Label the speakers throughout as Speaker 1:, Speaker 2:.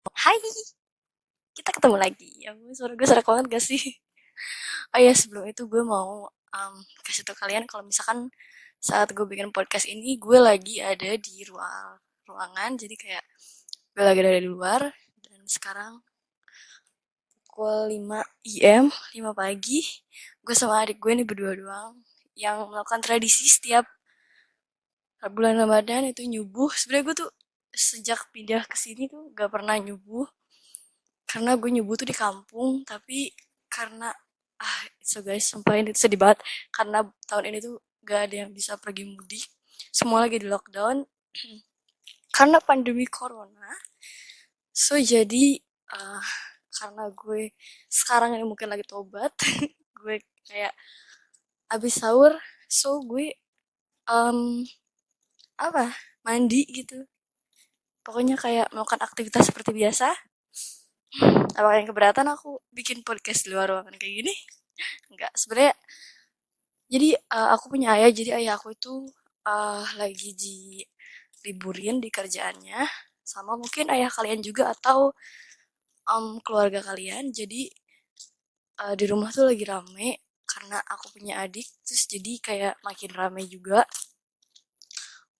Speaker 1: Hai, kita ketemu lagi. Ya, suara gue serak banget gak sih? Oh ya, sebelum itu gue mau kasih tau kalian kalau misalkan saat gue bikin podcast ini, gue lagi ada di ruangan. Jadi kayak gue lagi ada di luar. Dan sekarang pukul 5 IM, 5 pagi. Gue sama adik gue nih berdua doang yang melakukan tradisi setiap bulan Ramadan itu nyubuh. Sebenarnya gue tuh sejak pindah ke sini tuh gak pernah nyubuh karena gue nyubuh tuh di kampung, tapi karena so guys, sumpah ini tuh sedih banget karena tahun ini tuh gak ada yang bisa pergi mudik, semua lagi di lockdown karena pandemi corona. So jadi uh, karena gue sekarang ini mungkin lagi tobat, gue kayak abis sahur, so gue um, apa mandi gitu, pokoknya kayak melakukan aktivitas seperti biasa. Apakah yang keberatan aku bikin podcast di luar ruangan kayak gini? Enggak, sebenarnya. Jadi aku punya ayah, jadi ayah aku itu lagi diliburin di kerjaannya, sama mungkin ayah kalian juga atau keluarga kalian. Jadi di rumah tuh lagi rame karena aku punya adik, terus jadi kayak makin rame juga.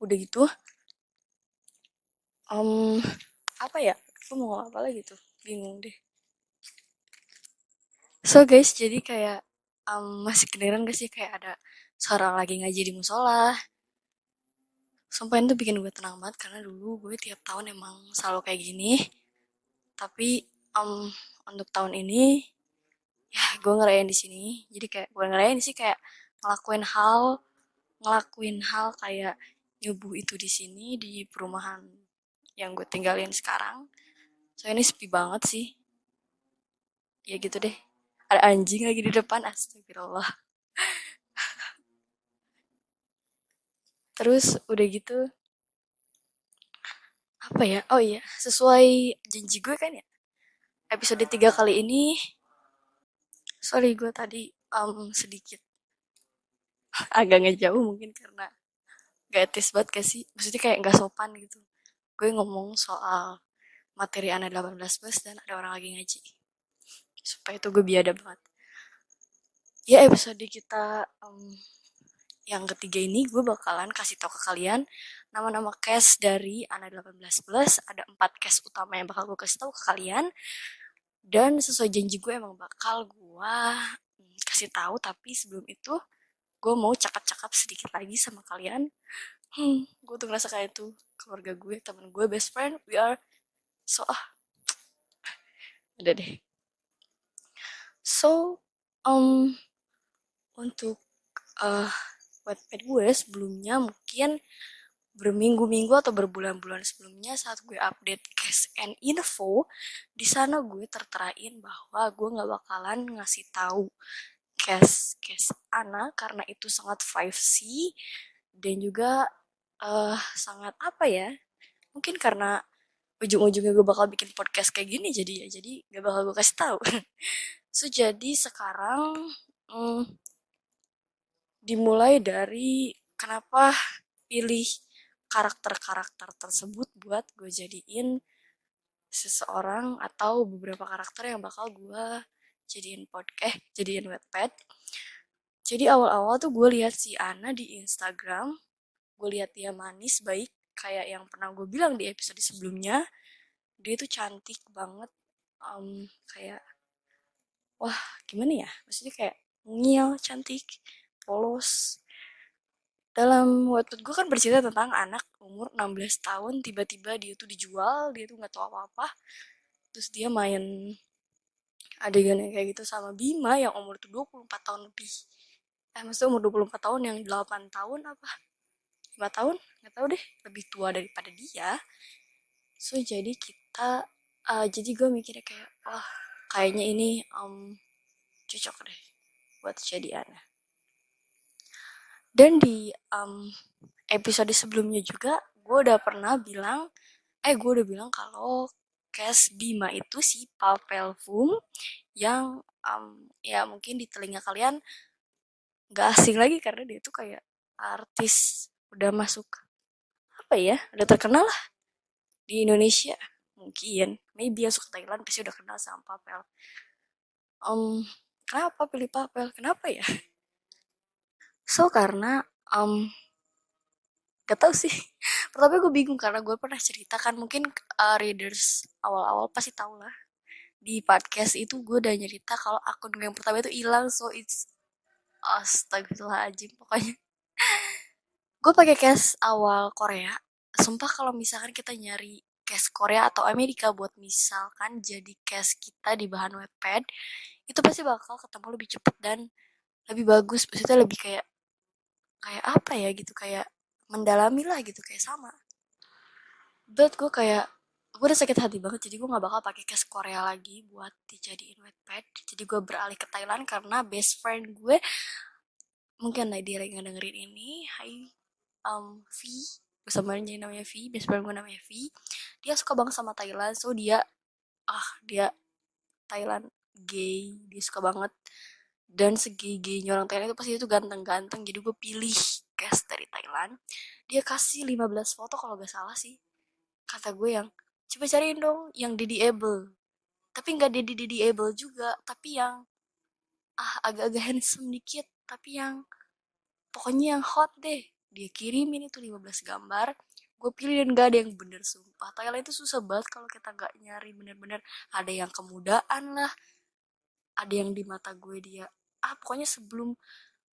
Speaker 1: Udah gitu, em, apa ya? Aku mau ngomong apa lagi tuh? Bingung deh. So guys, jadi kayak masih kedengeran gak sih kayak ada seorang lagi ngaji di musola. Sumpah itu bikin gue tenang banget karena dulu gue tiap tahun emang selalu kayak gini. Tapi um, untuk tahun ini ya gue ngerayain di sini. Jadi kayak gue ngerayain sih kayak ngelakuin hal ngelakuin hal kayak nyubuh itu di sini di perumahan yang gue tinggalin sekarang. So ini sepi banget sih. Ya gitu deh. Ada anjing lagi di depan, astagfirullah. Terus udah gitu apa ya? Oh iya, sesuai janji gue kan ya. Episode 3 kali ini, sorry gue tadi sedikit agak ngejauh mungkin karena gak etis banget gak sih? Maksudnya kayak gak sopan gitu. Gue ngomong soal materi anak 18 plus dan ada orang lagi ngaji. Supaya itu gue biadab banget. Ya episode kita yang ketiga ini gue bakalan kasih tau ke kalian nama-nama cast dari anak 18 plus. Ada 4 cast utama yang bakal gue kasih tau ke kalian. Dan sesuai janji gue emang bakal gue kasih tahu, tapi sebelum itu gue mau cakap-cakap sedikit lagi sama kalian. Gue tuh ngerasa kayak itu keluarga gue, temen gue, best friend, we are so udah deh. So untuk uh, Wattpad gue sebelumnya mungkin berminggu-minggu atau berbulan-bulan sebelumnya saat gue update case and info, di sana gue terterain bahwa gue nggak bakalan ngasih tahu case Ana karena itu sangat privacy dan juga sangat apa ya, mungkin karena ujung-ujungnya gue bakal bikin podcast kayak gini, jadi gak bakal gue kasih tahu. So jadi sekarang mm, dimulai dari kenapa pilih karakter-karakter tersebut buat gue jadiin seseorang atau beberapa karakter yang bakal gue jadiin jadiin webpad. Jadi awal-awal tuh gue lihat si Ana di Instagram, gue lihat dia manis baik kayak yang pernah gue bilang di episode sebelumnya. Dia tuh cantik banget, kayak wah gimana ya, maksudnya kayak mungil, cantik, polos. Dalam waktu gue kan bercerita tentang anak umur 16 tahun tiba-tiba dia tuh dijual, dia tuh nggak tahu apa-apa, terus dia main adegan yang kayak gitu sama Bima yang umur tuh 24 tahun lebih. Maksudnya umur 24 tahun yang 8 tahun apa 5 tahun, nggak tahu deh, lebih tua daripada dia. So jadi jadi gue mikirnya kayak wah kayaknya ini cocok deh buat jadi anak. Dan di episode sebelumnya juga gue udah bilang kalau cast Bima itu si Pavel Vum yang ya mungkin di telinga kalian gak asing lagi karena dia tuh kayak artis udah masuk apa ya, udah terkenal lah di Indonesia mungkin maybe yang suka Thailand pasti udah kenal sama Papel. um, Kenapa pilih Papel, kenapa ya? So karena gak tau sih. Pertama gue bingung karena gue pernah cerita kan, mungkin readers awal-awal pasti tau lah, di podcast itu gue udah cerita kalau akun gue yang pertama itu hilang. So it's astagfirullahaladzim pokoknya. Gue pakai case awal Korea. Sumpah kalau misalkan kita nyari case Korea atau Amerika buat misalkan jadi case kita di bahan webpad, itu pasti bakal ketemu lebih cepet dan lebih bagus. Maksudnya lebih kayak kayak apa ya gitu, kayak mendalami lah gitu, kayak sama. But gue udah sakit hati banget, jadi gue nggak bakal pakai case Korea lagi buat dijadiin webpad. Jadi gue beralih ke Thailand karena best friend gue, mungkin lah dia lagi ngedengerin ini. Hai, V, bersama jadi namanya V, best friend gue namanya V. Dia suka banget sama Thailand, so dia Thailand gay, dia suka banget. Dan segi-giginya orang Thailand itu pasti itu ganteng-ganteng, jadi gue pilih cast dari Thailand. Dia kasih 15 foto kalau gak salah sih. Kata gue yang, coba cariin dong yang DDable. Tapi nggak DDable juga, tapi yang agak-agak handsome dikit, tapi yang pokoknya yang hot deh. Dia kirimin itu 15 gambar, gue pilih dan gak ada yang bener. Sumpah Thailand itu susah banget kalau kita gak nyari bener-bener. Ada yang kemudaan lah, ada yang di mata gue dia pokoknya sebelum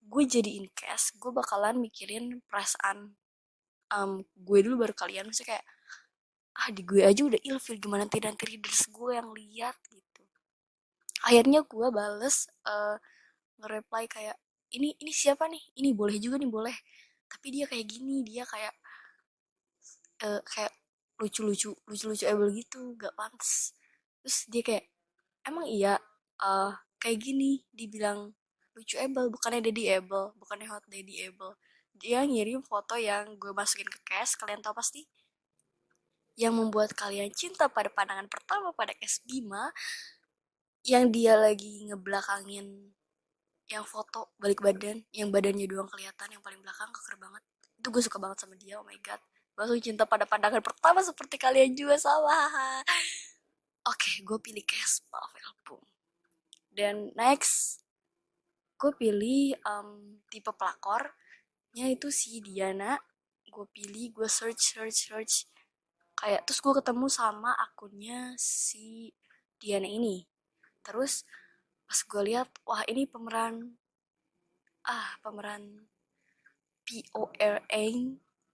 Speaker 1: gue jadiin cast, gue bakalan mikirin perasaan gue dulu baru kalian. Maksudnya kayak di gue aja udah ilfil, gimana nanti readers gue yang lihat gitu. Akhirnya gue bales nge-reply kayak, ini siapa nih, ini boleh juga nih, boleh, tapi dia kayak gini, dia kayak lucu-lucu able gitu, gak pantas. Terus dia kayak, emang iya kayak gini dibilang lucu able, bukannya daddy able, bukannya hot daddy able. Dia ngirim foto yang gue masukin ke cache, kalian tahu pasti, yang membuat kalian cinta pada pandangan pertama pada cache Bima, yang dia lagi ngebelakangin yang foto balik badan, yang badannya doang kelihatan, yang paling belakang keker banget. Itu gue suka banget sama dia, oh my god. Langsung cinta pada pandangan pertama seperti kalian juga sama. Oke, gue pilih Caspa Velpum. Dan next, gue pilih tipe pelakornya itu si Diana. Gue pilih, gue search. Kayak, terus gue ketemu sama akunnya si Diana ini. Terus, pas gue lihat, wah ini pemeran PORN,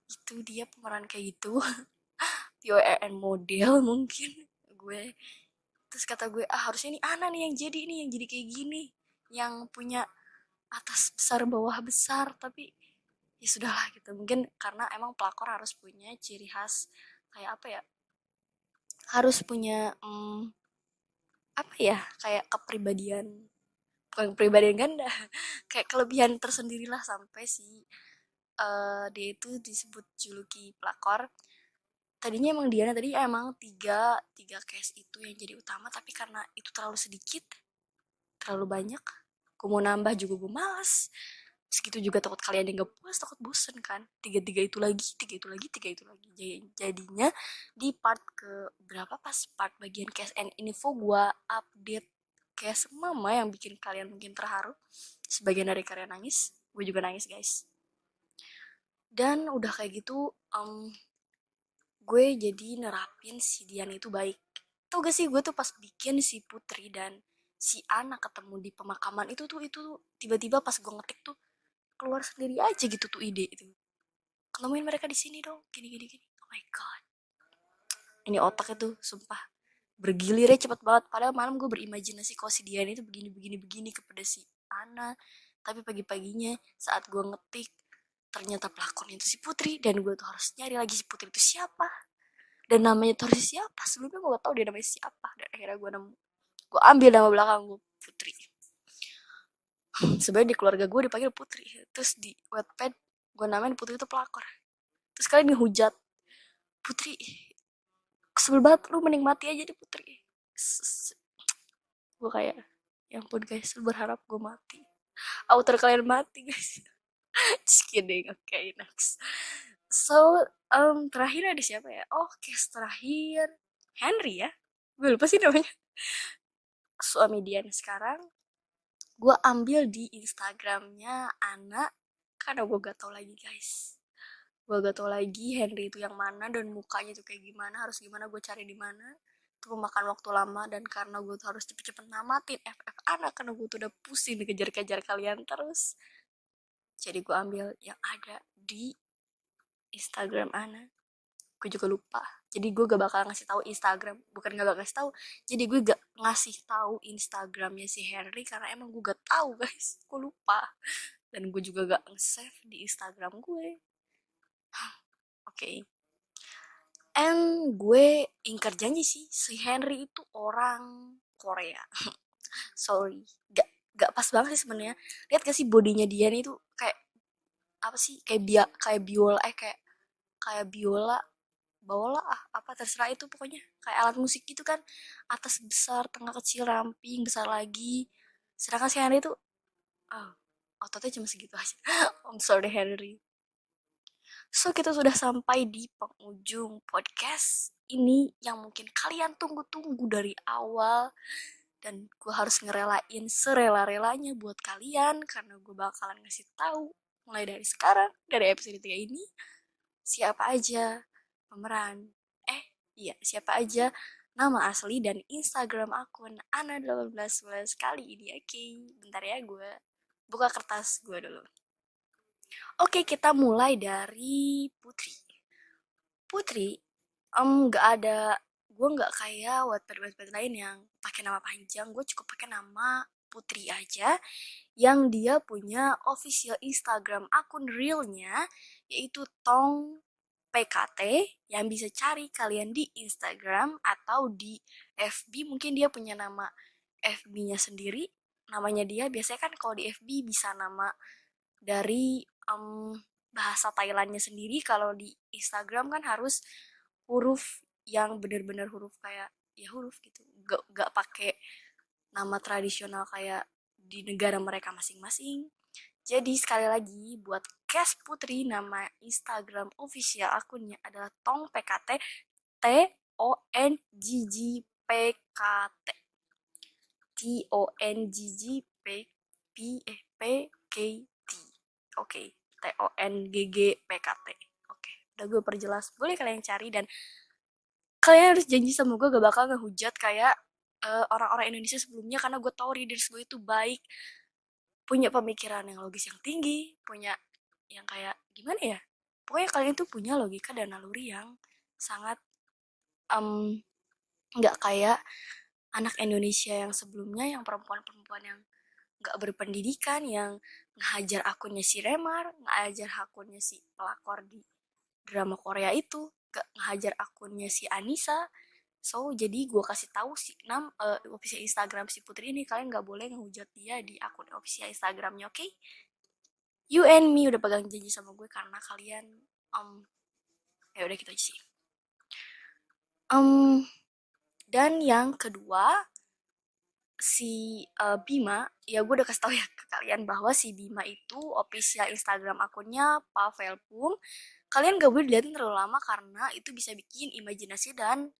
Speaker 1: itu dia pemeran kayak gitu. PORN model mungkin. Gue terus kata gue, harusnya ini Ana nih yang jadi kayak gini, yang punya atas besar bawah besar. Tapi ya sudahlah gitu, mungkin karena emang pelakor harus punya ciri khas, kayak apa ya, harus punya apa ya, kayak kepribadian, bukan kepribadian ganda, kayak kelebihan tersendiri lah, sampai si dia itu disebut juluki pelakor. Tadinya emang Diana tadi emang tiga case itu yang jadi utama, tapi karena itu terlalu sedikit, terlalu banyak, gue mau nambah juga gue malas. Segitu juga takut kalian yang gak puas, takut bosen kan, tiga itu lagi, tiga itu lagi. Jadinya di part ke berapa, pas part bagian case and info, gue update case mama yang bikin kalian mungkin terharu. Sebagian dari kalian nangis, gue juga nangis guys. Dan udah kayak gitu, gue jadi nerapin si Dian itu baik. Tau gak sih, gue tuh pas bikin si Putri dan si Ana ketemu di pemakaman itu tiba-tiba pas gue ngetik tuh keluar sendiri aja gitu tuh ide itu. Ketemuin mereka di sini dong, gini. Oh my god. Ini otak itu sumpah bergilirnya cepet banget. Padahal malam gue berimajinasi kalau si Dian itu begini kepada si Ana. Tapi pagi-paginya saat gue ngetik, ternyata pelakonnya itu si Putri, dan gue tuh harus nyari lagi si Putri itu siapa, dan namanya tuh harus siapa. Sebelumnya gue gak tahu dia namanya siapa, dan akhirnya gue ambil nama belakang gue Putri. Sebenarnya di keluarga gue dipanggil Putri, terus di Wattpad gue namain Putri itu pelakor. Terus kalian dihujat, Putri sebel banget, lu mending mati aja di Putri. Gue kayak, ya ampun guys, lu berharap gue mati, author kalian mati guys. Just kidding. Okay, next. So terakhir ada siapa ya? Oh, case terakhir Henry ya, gue lupa sih namanya, suami dia nih sekarang. Gue ambil di Instagramnya Ana karena gue gak tau lagi guys, gue gak tau lagi Henry itu yang mana dan mukanya tuh kayak gimana, harus gimana gue cari di mana. Itu memakan waktu lama, dan karena gue tuh harus cepet-cepet namatin FF anak karena gue tuh udah pusing dikejar-kejar kalian terus, jadi gue ambil yang ada di Instagram Ana. Gue juga lupa, jadi gue gak bakal ngasih tahu Instagram, bukan gak bakal ngasih tahu, jadi gue gak ngasih tahu Instagramnya si Henry karena emang gue gak tahu guys, gue lupa, dan gue juga gak nge-save di Instagram gue. Oke. And gue ingkar janji sih, si Henry itu orang Korea. Sorry, gak pas banget sih sebenarnya. Lihat gak sih bodinya dia nih tuh kayak apa sih, kayak biola, kayak kayak biola, bawalah apa terserah itu pokoknya kayak alat musik gitu kan, atas besar, tengah kecil, ramping, besar lagi. Sedangkan si Henry tuh oh, ototnya cuma segitu aja. I'm sorry Henry. So, kita sudah sampai di penghujung podcast ini yang mungkin kalian tunggu-tunggu dari awal. Dan gue harus ngerelain serela-relanya buat kalian karena gue bakalan ngasih tahu mulai dari sekarang, dari episode 3 ini, siapa aja pemeran. Iya, siapa aja nama asli dan Instagram akun Ana1811 kali ini. Oke, bentar ya gue buka kertas gue dulu. Oke, kita mulai dari Putri. Putri, nggak ada, gue nggak kayak Wattpad lain yang pakai nama panjang. Gue cukup pakai nama Putri aja, yang dia punya official Instagram akun realnya, yaitu Tong PKT, yang bisa cari kalian di Instagram atau di FB. Mungkin dia punya nama FB-nya sendiri, namanya dia. Biasanya kan kalau di FB bisa nama dari bahasa Thailandnya sendiri. Kalau di Instagram kan harus huruf yang bener-bener huruf kayak ya huruf gitu, gak pakai nama tradisional kayak di negara mereka masing-masing. Jadi sekali lagi buat Cash Putri, nama Instagram official akunnya adalah Tong PKT, TONGGPKT, TONGGPKT. Oke, TONGGPKT. Oke, udah gue perjelas. Boleh kalian cari, dan kalian harus janji sama gue gak bakal ngehujat kayak orang-orang Indonesia sebelumnya, karena gue tau readers gue itu baik, punya pemikiran yang logis yang tinggi, punya yang kayak gimana ya, pokoknya kalian tuh punya logika dan naluri yang sangat nggak kayak anak Indonesia yang sebelumnya, yang perempuan-perempuan yang nggak berpendidikan, yang ngajar akunnya si Remar, ngajar akunnya si pelakor di drama Korea itu, gak ngajar akunnya si Anissa. So, jadi gue kasih tahu si official Instagram si Putri ini, kalian nggak boleh ngehujat dia di akun official Instagramnya, oke? Okay? You and me udah pegang janji sama gue karena kalian ya udah gitu aja sih. Dan yang kedua, si Bima, ya gue udah kasih tau ya ke kalian bahwa si Bima itu official Instagram akunnya Pavel Pum. Kalian gak boleh dilihatin terlalu lama karena itu bisa bikin imajinasi dan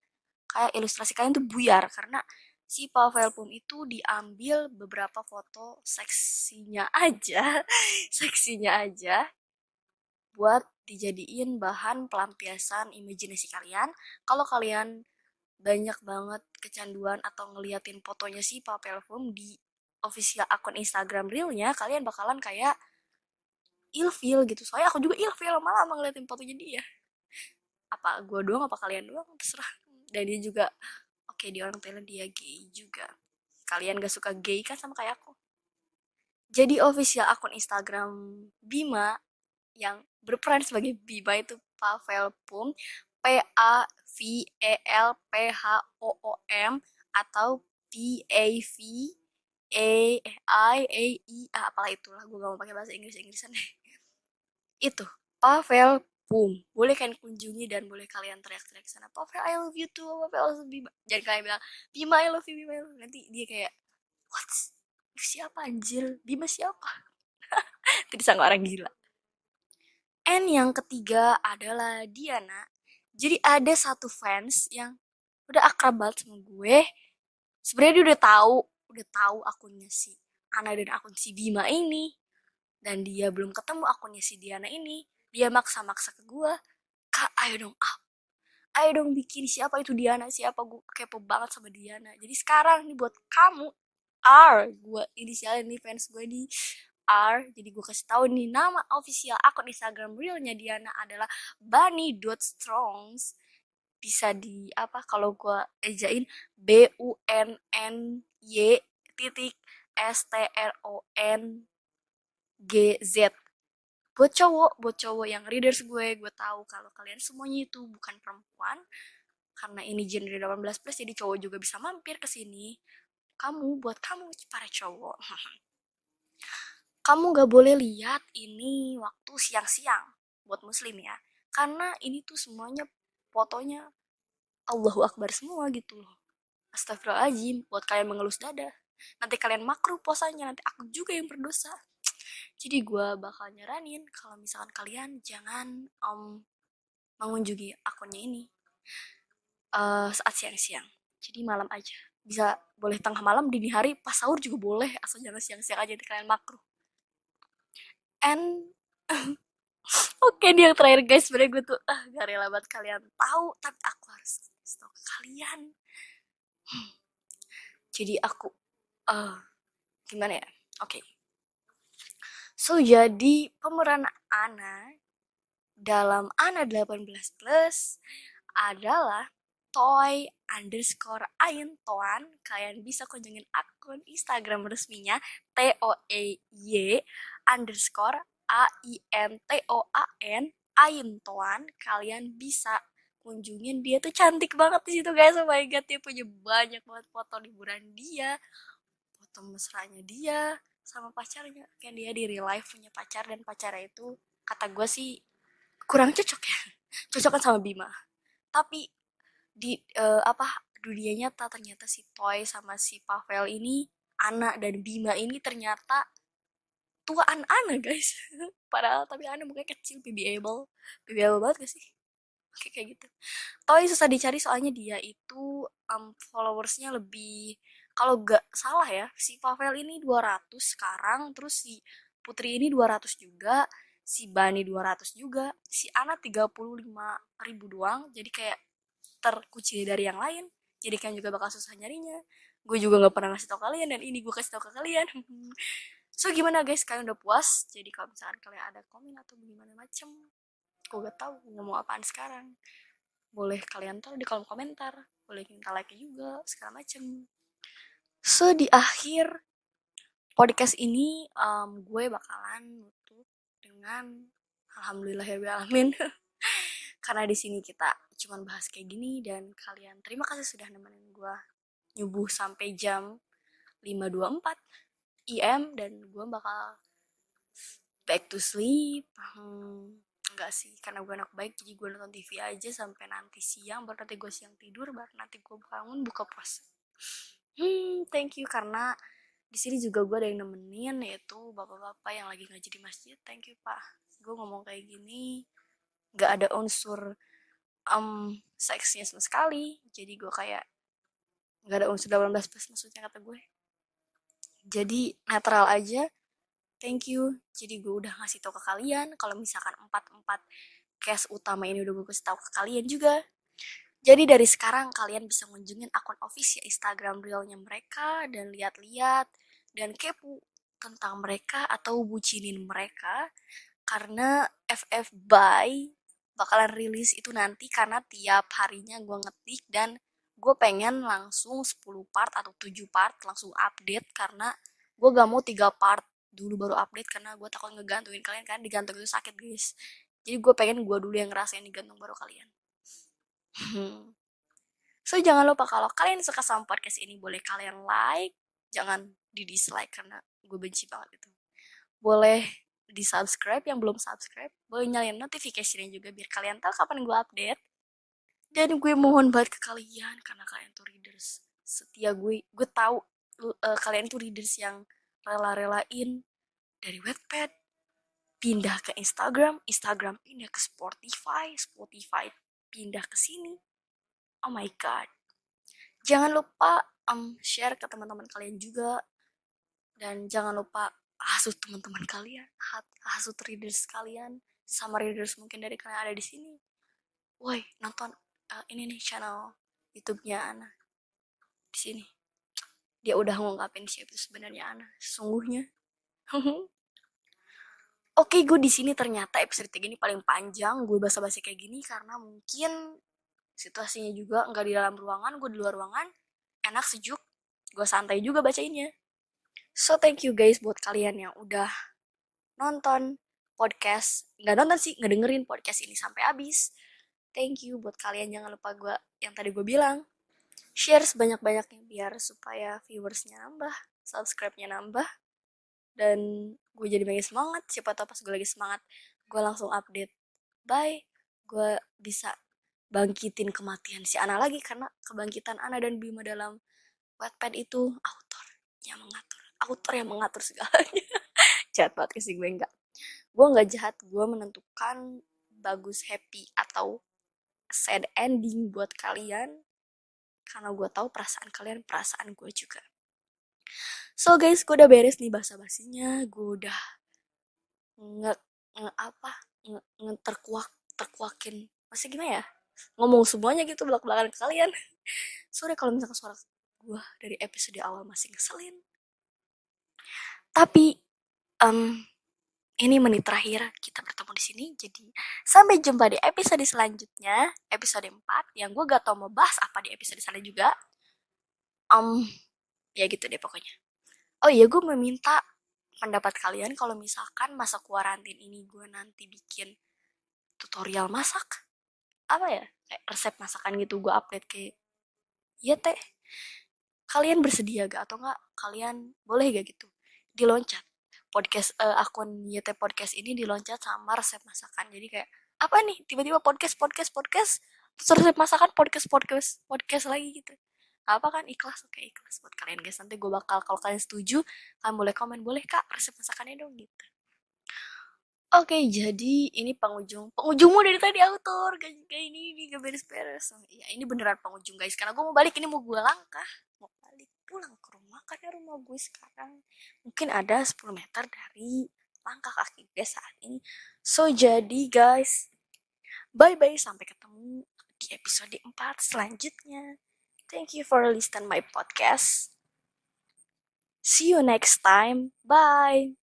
Speaker 1: kayak ilustrasi kalian tuh buyar, karena si Pavel Pum itu diambil beberapa foto seksinya aja, seksinya aja buat dijadiin bahan pelampiasan imajinasi kalian. Kalau kalian banyak banget kecanduan atau ngeliatin fotonya si Papel Film di official akun Instagram realnya, kalian bakalan kayak ilfeel gitu. Soalnya aku juga ilfeel malah ngeliatin fotonya dia. Apa gue doang, apa kalian doang, terserah. Dan dia juga, oke, dia orang Thailand, dia gay juga. Kalian gak suka gay kan sama kayak aku. Jadi official akun Instagram Bima yang berperan sebagai Bima itu Pavel Pum, PAVELPHOOM, atau PAVAIAI, apalah itulah, gue gak mau pakai bahasa Inggrisan deh. Itu Pavel Pum, boleh kalian kunjungi dan boleh kalian teriak-teriak sana, Pavel I love you too, Pavel I love you, Bima. Jangan kalian bilang Bima I love you, Bima I love you. Nanti dia kayak what, siapa anjir, Bima siapa? Tidak sangka orang gila. And yang ketiga adalah Diana. Jadi ada satu fans yang udah akrab banget sama gue. Sebenarnya dia udah tahu akunnya si Ana dan akun si Bima ini, dan dia belum ketemu akunnya si Diana ini. Dia maksa-maksa ke gue, kak ayo dong, ayo dong bikin siapa itu Diana, siapa, gue kepo banget sama Diana. Jadi sekarang nih buat kamu gue inisialin nih fans gue di jadi gue kasih tahu nih, nama official akun Instagram realnya Diana adalah bunny.strongs. Bisa di apa kalau gue ejain, BUNNY titik STRONGZ. Buat cowok yang readers gue tahu kalau kalian semuanya itu bukan perempuan, karena ini genre 18 plus, jadi cowok juga bisa mampir ke sini. Buat kamu para cowok, kamu gak boleh lihat ini waktu siang-siang buat muslim ya, karena ini tuh semuanya fotonya Allahu Akbar semua gitu loh. Astagfirullahaladzim, buat kalian mengelus dada. Nanti kalian makruh posanya, nanti aku juga yang berdosa. Jadi gue bakal nyaranin kalau misalkan kalian jangan mengunjungi akunnya ini saat siang-siang. Jadi malam aja. Bisa boleh tengah malam, dini hari, pas sahur juga boleh. Asal jangan siang-siang aja, nanti kalian makruh. And oke, dia yang terakhir guys, sebenarnya gue tuh gak rela banget kalian tahu, tapi aku harus kasih tau ke kalian. Jadi aku gimana ya? Oke. So jadi pemeran Ana dalam Ana 18 plus adalah Toy underscore Aintoan. Kalian bisa kunjungin akun Instagram resminya TOEY underscore AINTOAN Aintoan. Kalian bisa kunjungin, dia tuh cantik banget di situ guys. Oh my god, dia punya banyak banget foto liburan dia, foto mesranya dia sama pacarnya. Kayak dia di real life punya pacar, dan pacarnya itu kata gue sih kurang cocok ya. Cocok kan sama Bima, tapi di dunia nyata ternyata si Toy sama si Pavel ini, Ana dan Bima ini ternyata tuaan Ana guys. Padahal tapi Ana mukanya kecil, baby able banget gak sih? Oke, kayak gitu. Toy susah dicari soalnya dia itu followersnya lebih, kalau gak salah ya, si Pavel ini 200 sekarang, terus si Putri ini 200 juga, si Bani 200 juga, si Ana 35.000 doang. Jadi kayak terkucil dari yang lain, jadi kalian juga bakal susah nyarinya. Gue juga nggak pernah ngasih tau kalian, dan ini gue kasih tau ke kalian. So gimana guys, kalian udah puas? Jadi kalau misalkan kalian ada komen atau gimana macem, gue gak tahu ngomong apaan sekarang, boleh kalian taruh di kolom komentar, boleh minta like juga segala macem. So di akhir podcast ini gue bakalan nutup dengan alhamdulillahirobbilalamin. Karena di sini kita cuman bahas kayak gini, dan kalian terima kasih sudah nemenin gue nyubuh sampai jam 5.24 IM, dan gue bakal back to sleep. Enggak sih, karena gue anak baik, jadi gue nonton TV aja sampai nanti siang, baru nanti gue siang tidur, baru nanti gue bangun buka puasa. Thank you, karena di sini juga gue ada yang nemenin, yaitu bapak-bapak yang lagi ngaji di masjid. Thank you pak. Gue ngomong kayak gini nggak ada unsur seksnya sama sekali, jadi gue kayak nggak ada unsur 18 plus maksudnya kata gue, jadi netral aja. Thank you. Jadi gue udah ngasih tau ke kalian kalau misalkan empat case utama ini udah gue kasih tau ke kalian juga. Jadi dari sekarang kalian bisa ngunjungin akun official Instagram realnya mereka, dan lihat-lihat dan kepo tentang mereka atau bucinin mereka, karena FF by bakalan rilis itu nanti, karena tiap harinya gue ngetik, dan gue pengen langsung 10 part atau 7 part langsung update, karena gue gak mau 3 part dulu baru update, karena gue takut ngegantungin kalian, kan digantung itu sakit guys. Jadi gue pengen gue dulu yang ngerasain digantung baru kalian. So jangan lupa kalau kalian suka sama podcast ini, boleh kalian like, jangan di dislike karena gue benci banget itu. Boleh di subscribe yang belum subscribe, boleh nyalain notification-nya juga biar kalian tahu kapan gue update. Dan gue mohon banget ke kalian, karena kalian tuh readers setia gue tahu kalian tuh readers yang rela-relain dari Wattpad pindah ke Instagram, Instagram pindah ke Spotify, Spotify pindah ke sini. Oh my god, Jangan lupa share ke teman-teman kalian juga, dan jangan lupa hasut teman-teman kalian, hasut readers kalian, sama readers mungkin dari kalian ada di sini. Woi, nonton ini nih channel YouTube-nya Ana di sini. Dia udah ngungkapin siapa itu sebenarnya Ana, sesungguhnya. Oke, gue di sini ternyata episode 3 ini paling panjang. Gue basa-basi kayak gini karena mungkin situasinya juga nggak di dalam ruangan, gue di luar ruangan, enak sejuk, gue santai juga bacainnya. So thank you guys buat kalian yang udah nonton podcast, nggak nonton sih, ngedengerin podcast ini sampai habis. Thank you buat kalian, jangan lupa gue yang tadi gue bilang, share sebanyak-banyaknya biar supaya viewersnya nambah, subscribe-nya nambah, dan gue jadi makin semangat. Siapa tahu pas gue lagi semangat, gue langsung update. Bye, gue bisa bangkitin kematian si Ana lagi, karena kebangkitan Ana dan Bima dalam Wattpad itu autor yang mengatur segalanya. Jahat banget sih gue, nggak jahat, gue menentukan bagus, happy atau sad ending buat kalian, karena gue tahu perasaan kalian perasaan gue juga. So guys, gue udah beres nih basa-basinya, gue udah nge, terkuakin, masih gimana ya, ngomong semuanya gitu belak-belakan ke kalian. Sorry kalau misalkan suara gue dari episode awal masih ngeselin, tapi ini menit terakhir kita bertemu di sini. Jadi sampai jumpa di episode selanjutnya, episode 4, yang gue gak tau mau bahas apa di episode sana juga. Ya gitu deh pokoknya. Oh iya, gue meminta pendapat kalian kalau misalkan masa kuarantin ini gue nanti bikin tutorial masak, apa ya, kayak resep masakan gitu, gue update kayak, ya teh, kalian bersedia gak, atau enggak kalian boleh gak gitu diloncat podcast, akun YT Podcast ini diloncat sama resep masakan. Jadi kayak apa nih, tiba-tiba podcast terus resep masakan podcast lagi gitu. Apa kan, ikhlas, oke, ikhlas buat kalian guys. Nanti gue bakal, kalau kalian setuju, kalian boleh komen, boleh kak resep masakannya dong gitu. Oke, jadi ini penghujungmu dari tadi, autor kayak ini gak beres-beres. Ya ini beneran penghujung guys, karena gue mau balik, ini mau gue langkah, mau balik pulang ke rumah, karena rumah gue sekarang mungkin ada 10 meter dari langkah kaki gue saat ini. So jadi guys, bye bye, sampai ketemu di episode 4 selanjutnya. Thank you for listening my podcast. See you next time. Bye.